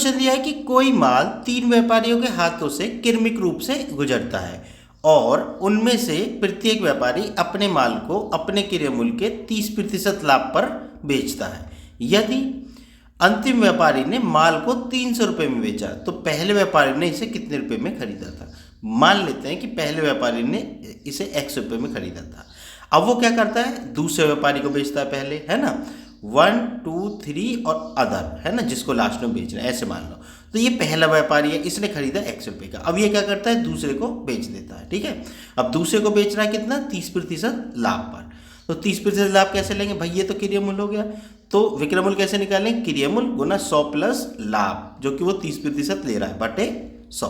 Question दिया है कि कोई माल 3 व्यापारियों के हाथों से क्रमिक रूप से गुजरता है और उनमें से प्रत्येक व्यापारी अपने माल को अपने क्रय मूल्य के 30% लाभ पर बेचता है। यदि अंतिम व्यापारी ने माल को 300 रुपये में बेचा तो पहले व्यापारी ने इसे कितने रुपये में खरीदा था। मान लेते हैं कि पहले व्यापारी ने इसे x रुपये में खरीदा था। अब वो क्या करता है, दूसरे व्यापारी को बेचता है पहले, है ना, 1 2 3 और अदर, है ना, जिसको लास्ट में बेचना है, ऐसे मान लो। तो ये पहला व्यापारी है, इसने खरीदा x रुपये का। अब ये क्या करता है, दूसरे को बेच देता है। ठीक है, अब दूसरे को बेच रहा है कितना, 30% लाभ पर। तो 30% लाभ कैसे लेंगे भाई, ये तो क्रय मूल्य हो गया। तो विक्रय मूल्य कैसे निकालें, क्रय मूल्य गुना 100 प्लस लाभ, जो कि वो 30% ले रहा है, बटे 100।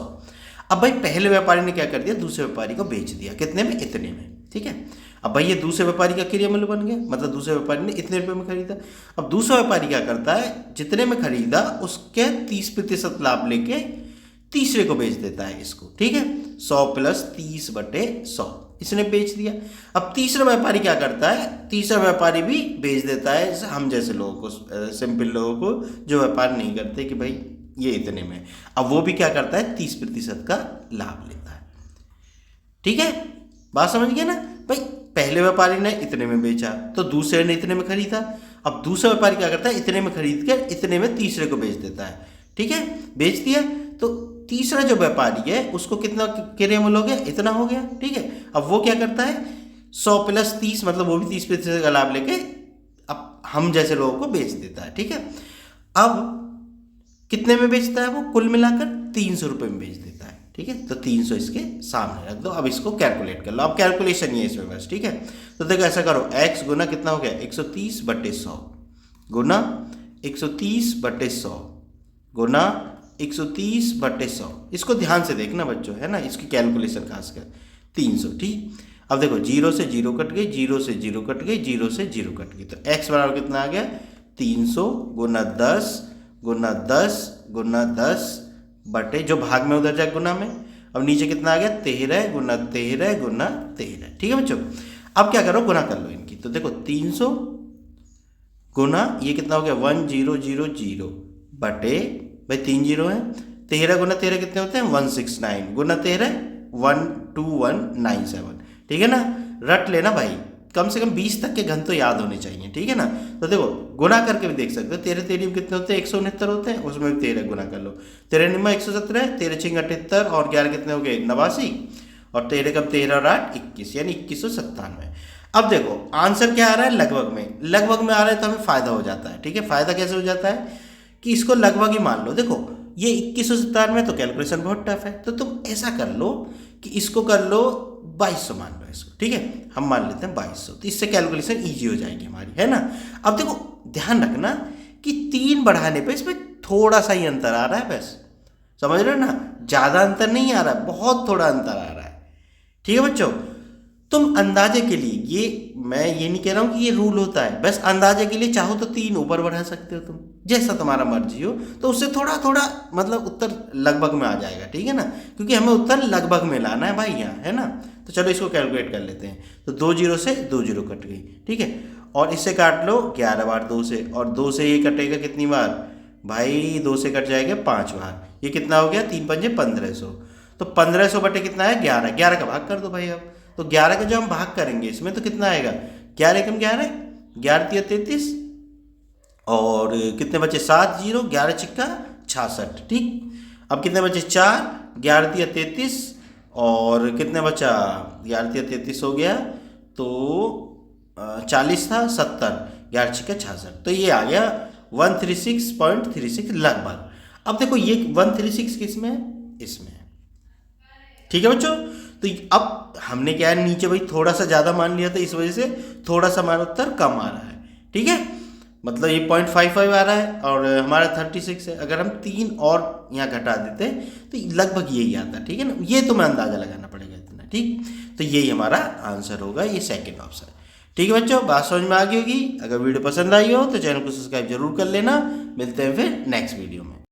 अब भाई पहले व्यापारी ने क्या कर दिया, दूसरे व्यापारी को बेच दिया, कितने में, इतने में। ठीक है, अब भाई ये दूसरे व्यापारी का क्रय मूल्य बन गया, मतलब दूसरे व्यापारी ने इतने रुपये में खरीदा। अब दूसरा व्यापारी क्या करता है, जितने में खरीदा उसके 30% लाभ लेके तीसरे को बेच देता है इसको। ठीक है, 100 प्लस 30 बटे 100, इसने बेच दिया। अब तीसरा व्यापारी क्या करता है, तीसरा व्यापारी भी बेच देता है हम जैसे लोगों को, सिंपल लोगों को जो व्यापार नहीं करते कि भाई ये इतने में। अब वो भी क्या करता है, 30% का लाभ लेता है। ठीक है, बात समझ गए ना भाई। पहले व्यापारी ने इतने में बेचा तो दूसरे ने इतने में खरीदा। अब दूसरा व्यापारी क्या करता है, इतने में खरीद कर इतने में तीसरे को बेच देता है। ठीक है, बेच दिया तो तीसरा जो व्यापारी है उसको कितना क्रय मूल्य हो गया, इतना हो गया। ठीक है, अब वो क्या करता है, 100 प्लस 30, मतलब वो भी 30% का लाभ लेके अब हम जैसे लोगों को बेच देता है। ठीक है, अब कितने में बेचता है वो, कुल मिलाकर 300 रुपये में बेच देता है। ठीक है, तो 300 इसके सामने रख दो। अब इसको कैलकुलेट कर लो, अब कैलकुलेशन ही है इसमें बस। ठीक है, तो देखो ऐसा करो, x गुना कितना हो गया, 130 बटे 100 गुना 130 बटे 100 गुना 130 बटे 100। इसको ध्यान से देखना बच्चों, है ना, इसकी कैलकुलेशन खासकर 300। ठीक, अब देखो 0 से 0 कट गई, 0 से 0 कट गई, 0 से 0 कट गई, तो x बराबर कितना आ गया, 300 गुना 10 गुना 10 गुना 10 बटे, जो भाग में उधर जाए गुना में। अब नीचे कितना आ गया, 13 गुना 13 गुना 13। ठीक है बच्चों, अब क्या करो, गुना कर लो इनकी। तो देखो 300 गुना ये कितना हो गया, 1000 बटे, भाई 3 0 है, 13 गुना 13 कितने होते हैं, 169 गुना 13 12197। ठीक है ना, रट लेना भाई, कम से कम 20 तक के घन तो याद होने चाहिए। ठीक है ना, तो देखो गुना करके भी देख सकते हो, 13 तेरी कितने होते हैं, 169 होते हैं, उसमें भी 13 गुना कर लो। 13 निम्मा 117, 13 छिंग 78 और 11 कितने हो गए, 89, और 13 कम 13 और 8 21, यानी 2197। अब देखो आंसर क्या आ रहा है, लगभग में, लगभग में आ रहा है तो हमें फायदा हो जाता है। ठीक है, फायदा कैसे हो जाता है कि इसको लगभग ही मान लो। देखो ये 2197 तो कैलकुलेशन बहुत टफ है, तो तुम ऐसा कर लो कि इसको कर लो 2200 मान लो इसको। ठीक है, हम मान लेते हैं 2200, तो इससे कैलकुलेशन इजी हो जाएगी हमारी, है ना। अब देखो ध्यान रखना कि 3 बढ़ाने पे इसमें थोड़ा सा ही अंतर आ रहा है, बस समझ रहे हो ना, ज़्यादा अंतर नहीं आ रहा है, बहुत थोड़ा अंतर आ रहा है। ठीक है बच्चों, तुम अंदाजे के लिए, ये मैं ये नहीं कह रहा हूँ कि ये रूल होता है, बस अंदाजे के लिए चाहो तो 3 ऊपर बढ़ा सकते हो तुम, जैसा तुम्हारा मर्जी हो, तो उससे थोड़ा थोड़ा मतलब उत्तर लगभग में आ जाएगा। ठीक है ना, क्योंकि हमें उत्तर लगभग में लाना है भाई यहाँ, है ना। तो चलो इसको कैलकुलेट कर लेते हैं। तो 2 0 से 2 0 कट गई। ठीक है, और इससे काट लो 11 बार 2 से, और 2 से ये कटेगा कितनी बार भाई, 2 से कट जाएगा 5 बार, ये कितना हो गया, 3 पंजे 1500। तो 1500 बटे कितना है, 11, 11 का भाग कर दो भाई। अब तो 11 का जो हम भाग करेंगे इसमें तो कितना आएगा, 11 एकम 11, 11 तिया 33, और कितने बचे 7 0, 11 छिक्का 66। ठीक, अब कितने बचे 4, 11 तिया 33, और कितने बचा, 11 तिया 33 हो गया, तो 40 था 70, 11 छिक्का 66, तो ये आ गया 136.36 लगभग। अब देखो ये 136 किस में है, इसमें है। ठीक है बच्चों, तो अब हमने क्या है, नीचे भाई थोड़ा सा ज़्यादा मान लिया था, इस वजह से थोड़ा सा हमारा उत्तर कम आ रहा है। ठीक है, मतलब ये 0.55 आ रहा है और हमारा 36 है। अगर हम 3 और यहाँ घटा देते तो लगभग यही आता। ठीक है ना, ये तो मैं अंदाज़ा लगाना पड़ेगा इतना। ठीक, तो यही हमारा आंसर होगा, ये सेकेंड ऑप्शन। ठीक है बच्चों, बात समझ में आ गई होगी। अगर वीडियो पसंद आई हो तो चैनल को सब्सक्राइब जरूर कर लेना। मिलते हैं फिर नेक्स्ट वीडियो में।